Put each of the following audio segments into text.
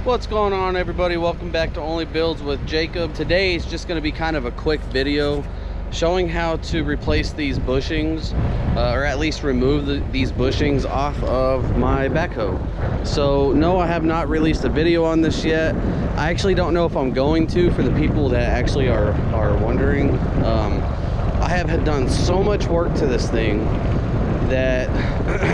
What's going on, everybody? Welcome back to Only Builds with Jacob. Today is just going to be kind of a quick video showing how to replace these bushings, or at least remove these bushings off of my backhoe. So no, I have not released a video on this yet. I actually don't know if I'm going to, for the people that actually are wondering. I have done so much work to this thing that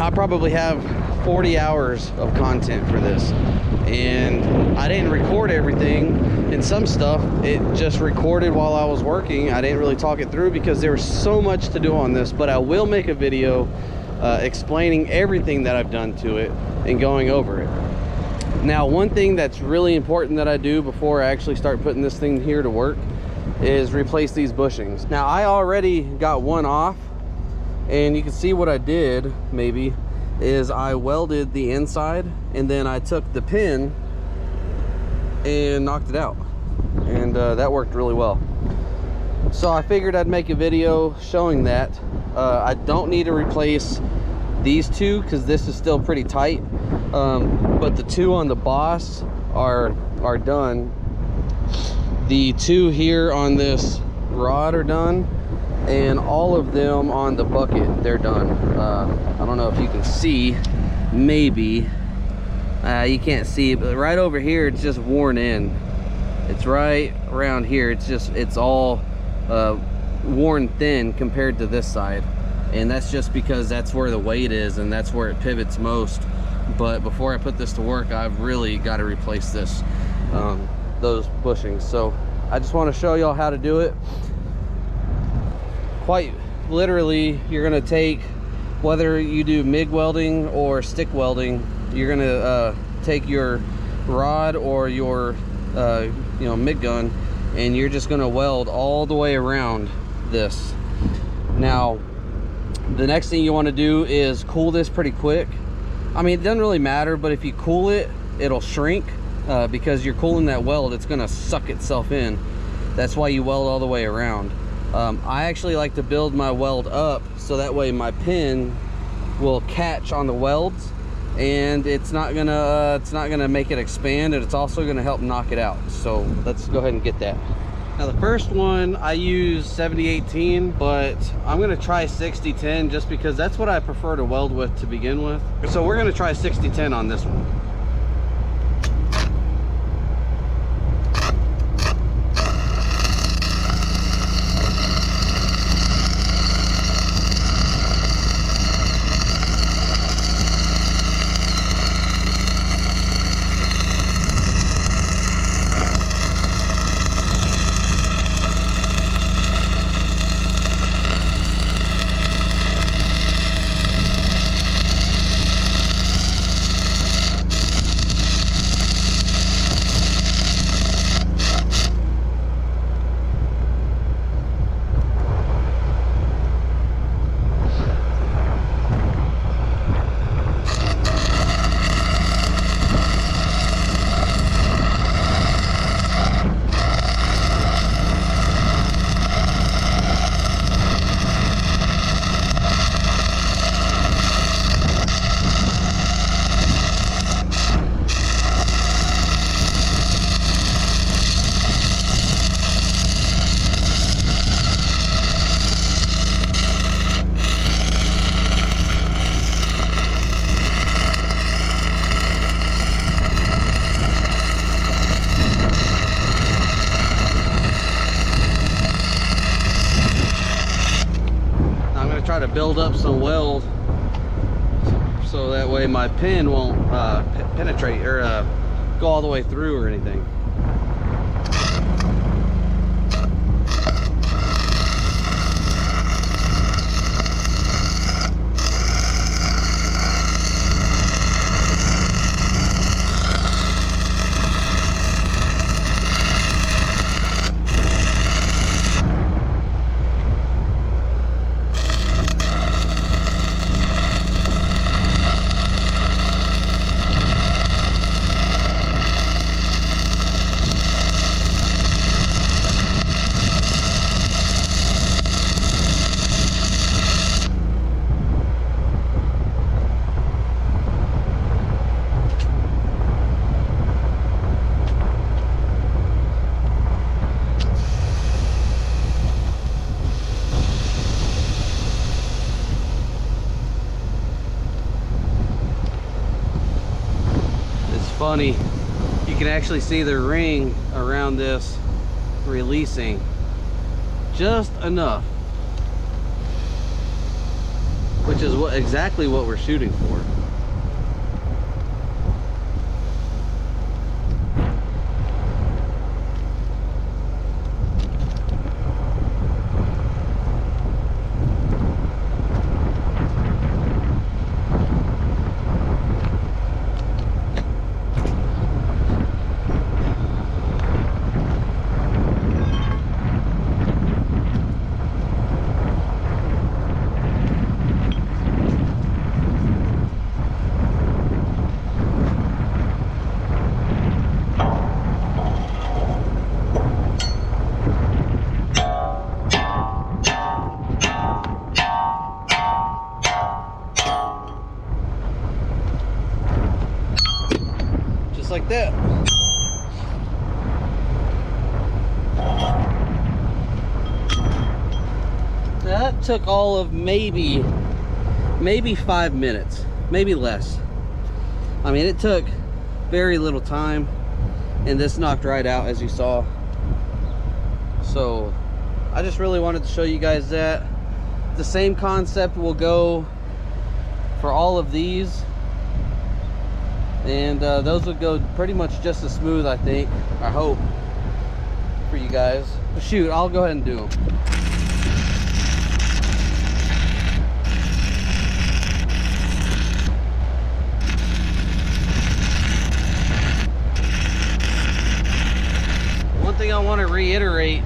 I probably have 40 hours of content for this, and I didn't record everything, and some stuff it just recorded while I was working. I didn't really talk it through because there was so much to do on this, but I will make a video explaining everything that I've done to it and going over it. Now, one thing that's really important that I do before I actually start putting this thing here to work is replace these bushings. Now, I already got one off, and you can see what I did maybe is I welded the inside, and then I took the pin and knocked it out, and that worked really well. So I figured I'd make a video showing that. I don't need to replace these two because this is still pretty tight, but the two on the boss are done. The two here on this rod are done, and all of them on the bucket, they're done. I don't know if you can see, maybe you can't see it, but right over here it's just worn in. It's right around here, it's all worn thin compared to this side, and that's just because that's where the weight is and that's where it pivots most. But before I put this to work, I've really got to replace this, those bushings. So I just want to show y'all how to do it. Quite literally, you're going to take, whether you do MIG welding or stick welding, you're going to take your rod or your MIG gun, and you're just going to weld all the way around this. Now, the next thing you want to do is cool this pretty quick. I mean, it doesn't really matter, but if you cool it, it'll shrink, because you're cooling that weld, it's going to suck itself in. That's why you weld all the way around. I actually like to build my weld up so that way my pin will catch on the welds, and it's not gonna make it expand, and it's also gonna help knock it out. So let's go ahead and get that. Now, the first one I use 70-18, but I'm gonna try 60-10 just because that's what I prefer to weld with to begin with. So we're gonna try 60-10 on this one. Try to build up some weld so that way my pin won't penetrate or go all the way through or anything. funny. You can actually see the ring around this releasing just enough, which is exactly what we're shooting for. Like that. That took all of maybe 5 minutes, maybe less. I mean, it took very little time, and this knocked right out, as you saw. So I just really wanted to show you guys that. The same concept will go for all of these. And those would go pretty much just as smooth, I think, I hope, for you guys. But shoot, I'll go ahead and do them. One thing I want to reiterate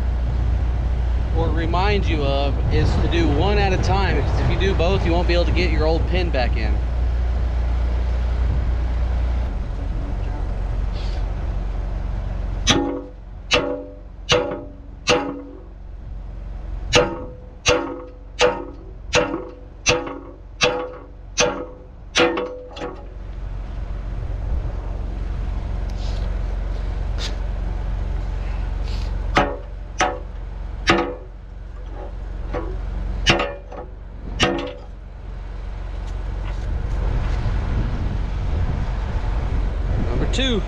or remind you of is to do one at a time, because if you do both, you won't be able to get your old pin back in. Two.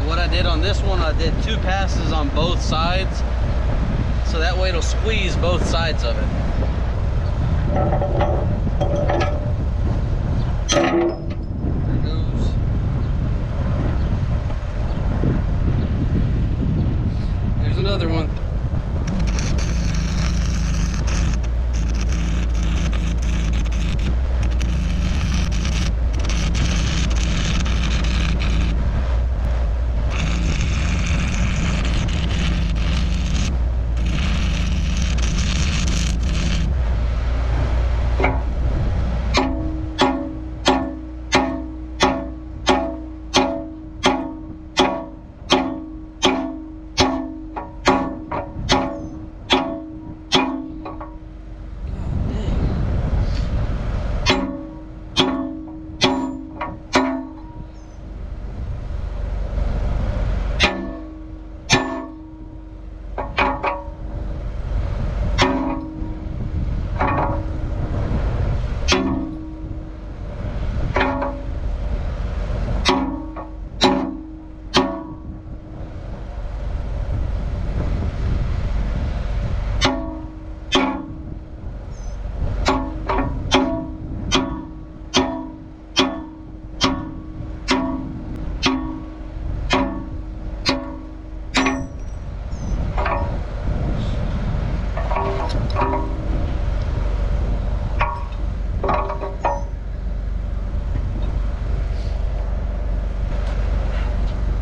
What I did on this one, I did 2 passes on both sides, so that way it'll squeeze both sides of it. Another one.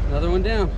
Another one down.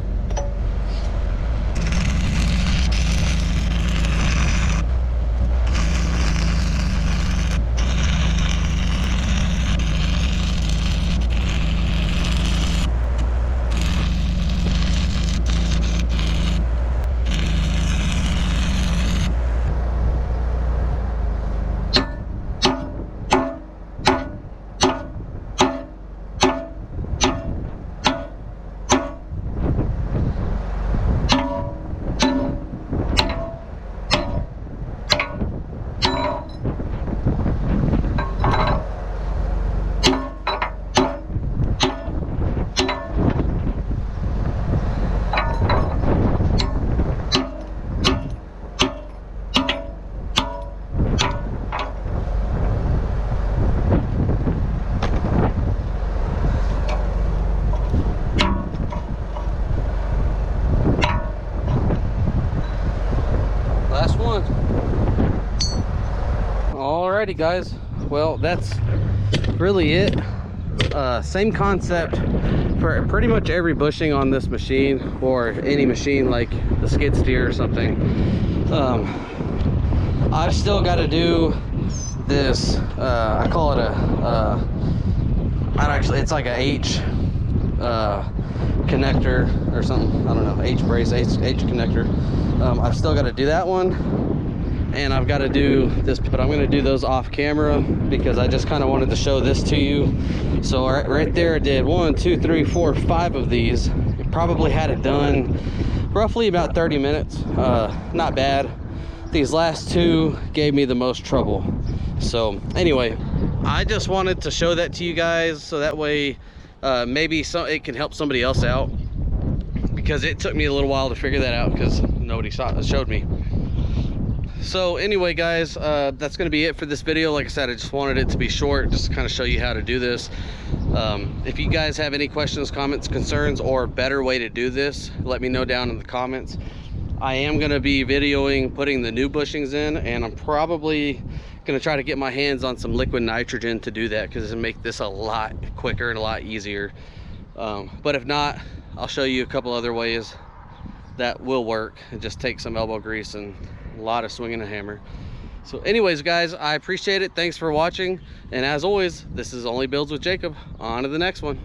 Alrighty guys, well that's really it. Same concept for pretty much every bushing on this machine, or any machine like the skid steer or something. I've still got to do this, I call it a it's like a H connector or something, I don't know, H brace, H connector. I've still got to do that one, and I've got to do this, but I'm going to do those off camera because I just kind of wanted to show this to you. So right there I did 1, 2, 3, 4, 5 of these. Probably had it done roughly about 30 minutes. Not bad. These last 2 gave me the most trouble. So anyway, I just wanted to show that to you guys so that way maybe it can help somebody else out, because it took me a little while to figure that out because nobody showed me. So anyway guys, that's going to be it for this video. Like I said, I just wanted it to be short, just to kind of show you how to do this. If you guys have any questions, comments, concerns, or a better way to do this, let me know down in the comments. I am going to be videoing putting the new bushings in, and I'm probably going to try to get my hands on some liquid nitrogen to do that, because it'll make this a lot quicker and a lot easier. But if not, I'll show you a couple other ways that will work. It just takes some elbow grease and a lot of swinging a hammer. So anyways guys, I appreciate it. Thanks for watching, and as always, this is Only Builds with Jacob. On to the next one.